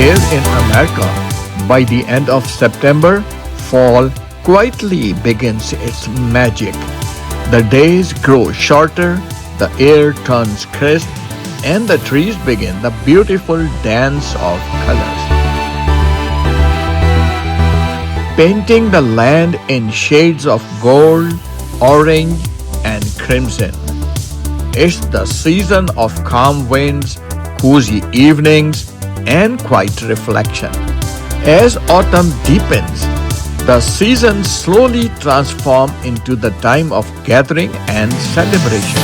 Here in America, by the end of September, fall quietly begins its magic. The days grow shorter, the air turns crisp, and the trees begin the beautiful dance of colors, painting the land in shades of gold, orange, and crimson. It's the season of calm winds, cozy evenings, and quiet reflection. As autumn deepens, the seasons slowly transform into the time of gathering and celebration.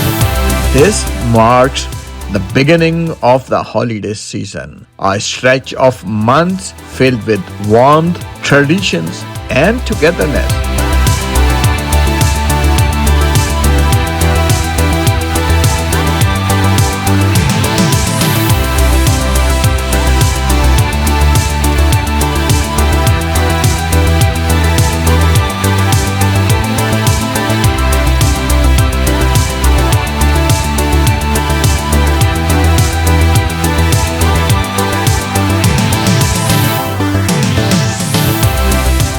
This marks the beginning of the holiday season, a stretch of months filled with warmth, traditions, and togetherness.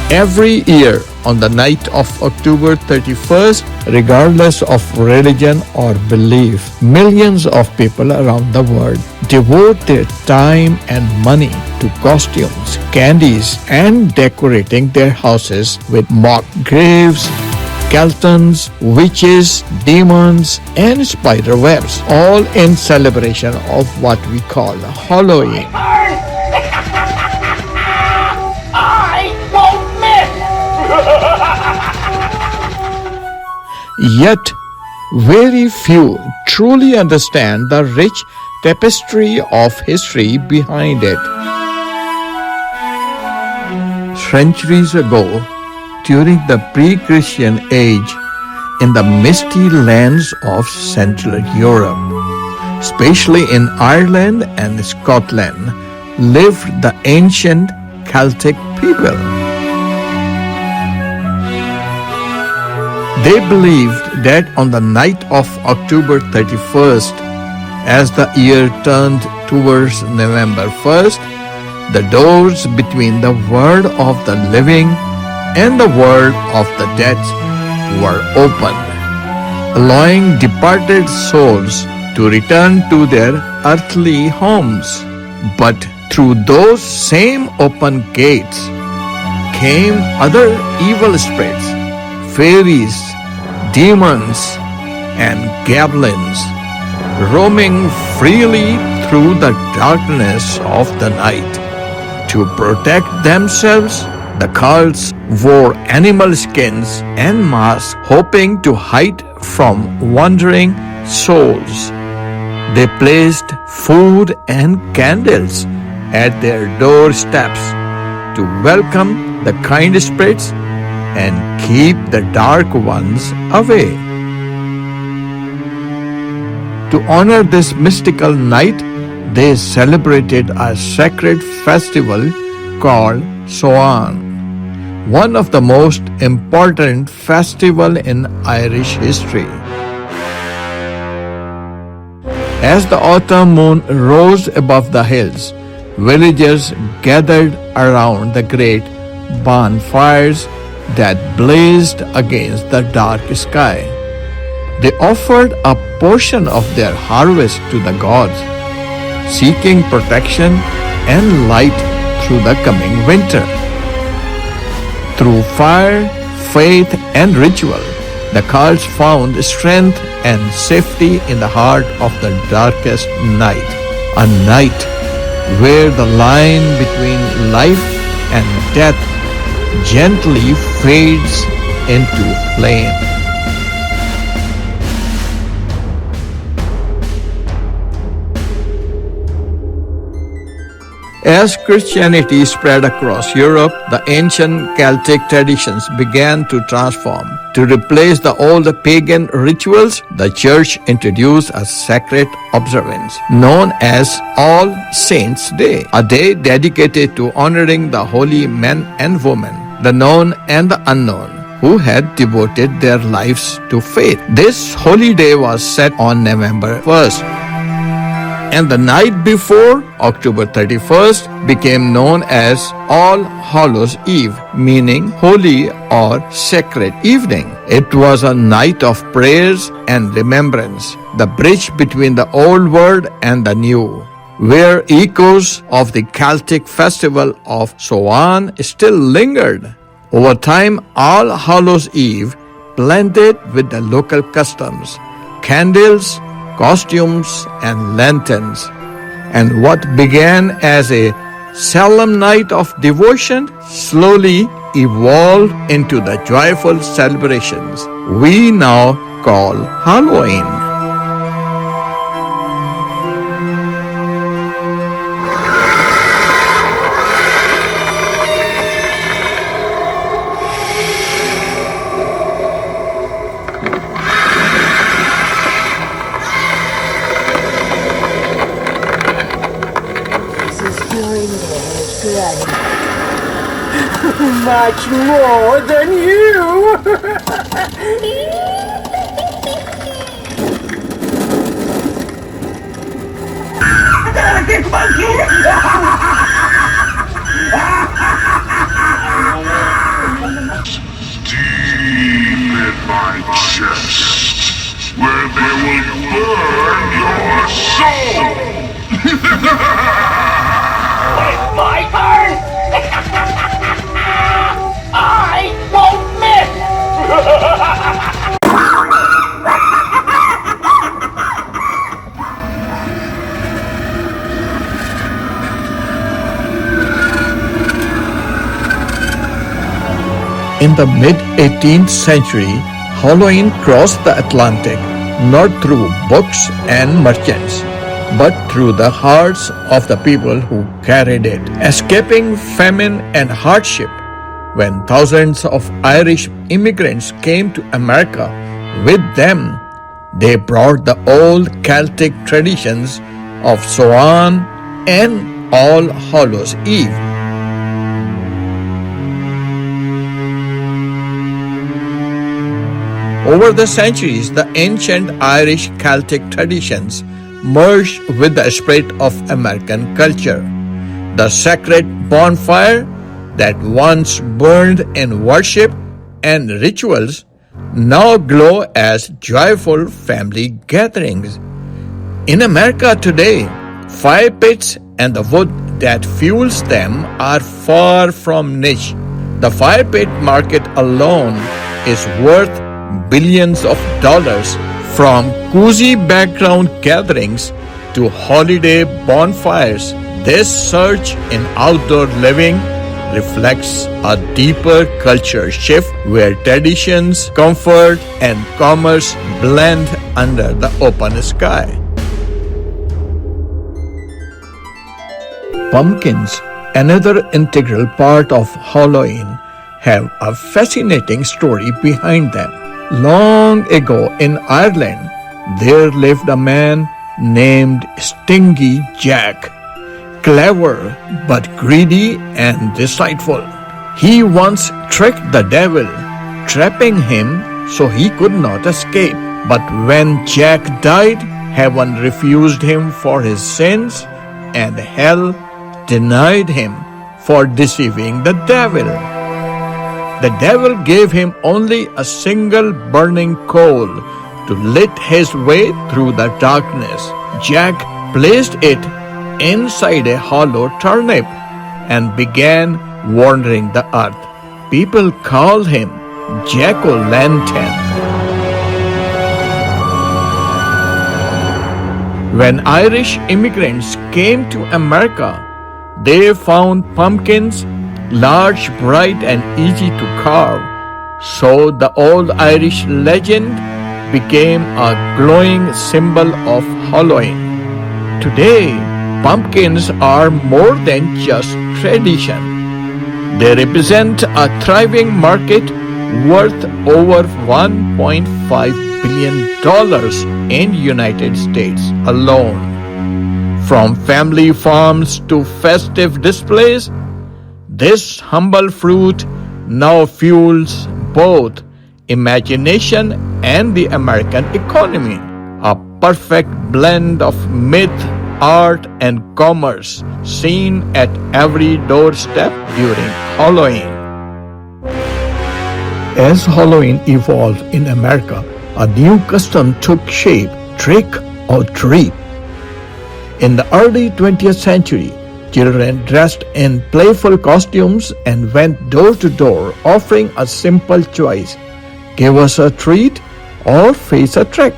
Every year on the night of October 31st, regardless of religion or belief, millions of people around the world devote their time and money to costumes, candies, and decorating their houses with mock graves, skeletons, witches, demons, and spider webs, all in celebration of what we call Halloween. Yet, very few truly understand the rich tapestry of history behind it. Centuries ago, during the pre-Christian age, in the misty lands of Central Europe, especially in Ireland and Scotland, lived the ancient Celtic people. They believed that on the night of October 31st, as the year turned towards November 1st, the doors between the world of the living and the world of the dead were opened, allowing departed souls to return to their earthly homes. But through those same open gates came other evil spirits, fairies, demons, and goblins, roaming freely through the darkness of the night. To protect themselves, the cults wore animal skins and masks, hoping to hide from wandering souls. They placed food and candles at their doorsteps to welcome the kind spirits and keep the dark ones away. To honor this mystical night, they celebrated a sacred festival called Samhain, one of the most important festivals in Irish history. As the autumn moon rose above the hills, villagers gathered around the great bonfires that blazed against the dark sky. They offered a portion of their harvest to the gods, seeking protection and light through the coming winter. Through fire, faith, and ritual, the cults found strength and safety in the heart of the darkest night, a night where the line between life and death gently fades into flame. As Christianity spread across Europe, the ancient Celtic traditions began to transform. To replace the old pagan rituals, the Church introduced a sacred observance known as All Saints' Day, a day dedicated to honoring the holy men and women, the known and the unknown, who had devoted their lives to faith. This holy day was set on November 1st. And the night before, October 31st, became known as All Hallows Eve, meaning holy or sacred evening. It was a night of prayers and remembrance, the bridge between the old world and the new, where echoes of the Celtic festival of Samhain still lingered. Over time, All Hallows Eve blended with the local customs, candles, costumes, and lanterns, and what began as a solemn night of devotion slowly evolved into the joyful celebrations we now call Halloween. Much more than you! Deep in my chest, where they will burn your soul! It's my turn! I won't miss! In the mid-18th century, Halloween crossed the Atlantic not through books and merchants, but through the hearts of the people who carried it, escaping famine and hardship. When thousands of Irish immigrants came to America, with them, they brought the old Celtic traditions of Samhain and All Hallows Eve. Over the centuries, the ancient Irish Celtic traditions merged with the spirit of American culture. The sacred bonfire that once burned in worship and rituals now glow as joyful family gatherings. In America today, fire pits and the wood that fuels them are far from niche. The fire pit market alone is worth billions of dollars, from cozy background gatherings to holiday bonfires. This surge in outdoor living reflects a deeper culture shift where traditions, comfort, and commerce blend under the open sky. Pumpkins, another integral part of Halloween, have a fascinating story behind them. Long ago in Ireland, there lived a man named Stingy Jack, clever but greedy and deceitful. He once tricked the devil, trapping him so he could not escape. But when Jack died, heaven refused him for his sins, and hell denied him for deceiving the devil. The devil gave him only a single burning coal to lit his way through the darkness. Jack placed it inside a hollow turnip and began wandering the earth. People called him Jack-o'-lantern. When Irish immigrants came to America, they found pumpkins large, bright, and easy to carve. So the old Irish legend became a glowing symbol of Halloween. Today, pumpkins are more than just tradition. They represent a thriving market worth over $1.5 billion in United States alone. From family farms to festive displays, this humble fruit now fuels both imagination and the American economy, a perfect blend of myth, art and commerce seen at every doorstep during Halloween. As Halloween evolved in America, a new custom took shape: trick or treat. In the early 20th century, children dressed in playful costumes and went door to door offering a simple choice: give us a treat or face a trick.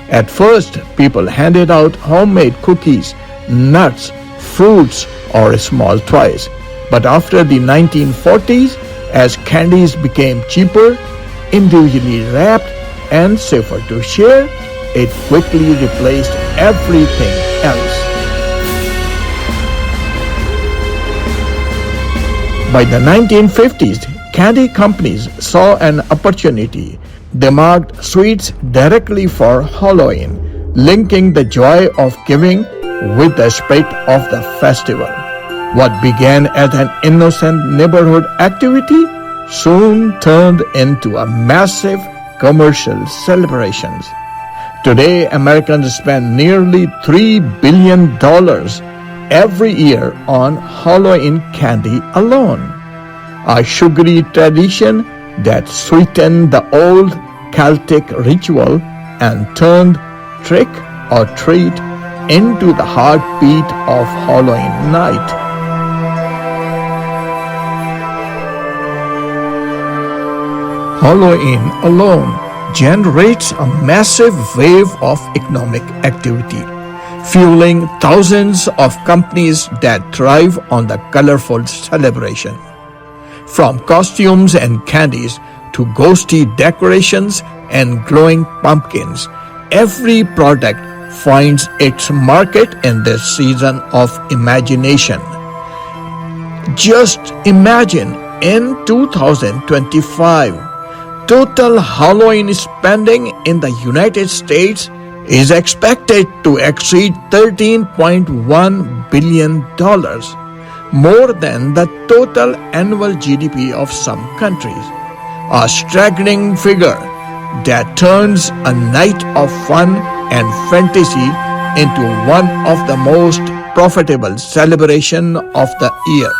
At first, people handed out homemade cookies, nuts, fruits, or small toys. But after the 1940s, as candies became cheaper, individually wrapped, and safer to share, it quickly replaced everything else. By the 1950s, candy companies saw an opportunity. They marked sweets directly for Halloween, linking the joy of giving with the spirit of the festival. What began as an innocent neighborhood activity soon turned into a massive commercial celebration. Today, Americans spend nearly $3 billion every year on Halloween candy alone, a sugary tradition that sweetened the old Celtic ritual and turned trick or treat into the heartbeat of Halloween night. Halloween alone generates a massive wave of economic activity, fueling thousands of companies that thrive on the colorful celebration. From costumes and candies to ghosty decorations and glowing pumpkins, every product finds its market in this season of imagination. Just imagine, in 2025, total Halloween spending in the United States is expected to exceed $13.1 billion, more than the total annual GDP of some countries. A staggering figure that turns a night of fun and fantasy into one of the most profitable celebrations of the year.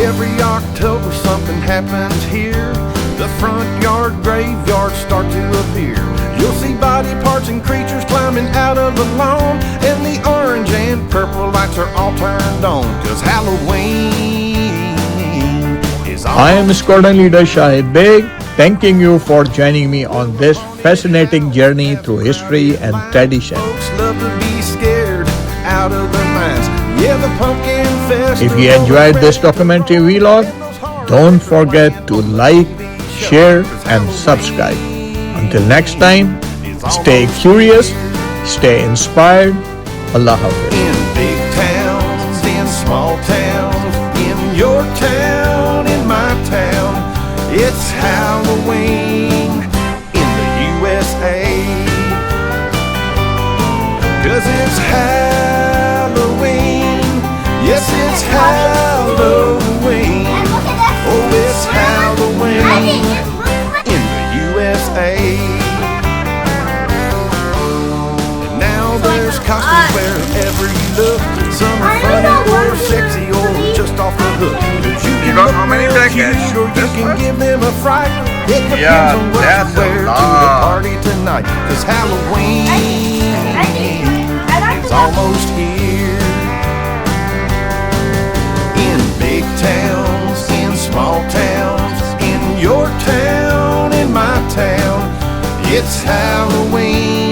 Every October something happens here. The front yard graveyards start to appear. You'll see body parts and creatures climbing out of the lawn, and the orange and purple lights are all turned on, 'cause Halloween is all. I am Squadron Leader Shahid Baig, thanking you for joining me on this fascinating journey through history and tradition. Folks love to be scared out of their minds. Yeah, the pumpkin festival. If you enjoyed this documentary vlog, don't forget to like, share, and subscribe. Until next time, stay curious, stay inspired. Allah Hafiz. In big towns, in small towns, in your town, in my town, it's Halloween in the USA. 'Cause it's Halloween, yes it's Halloween, oh it's Halloween in the USA. And now there's costumes wherever you look. Some are funny or sexy or just off the hook. You got look how many real decades? cute or you This can one? give them a fright. It depends Yeah, on what that's you a wear to the lot. party tonight. 'Cause Halloween is almost here. In big towns, in small towns, in your town, in my town, it's Halloween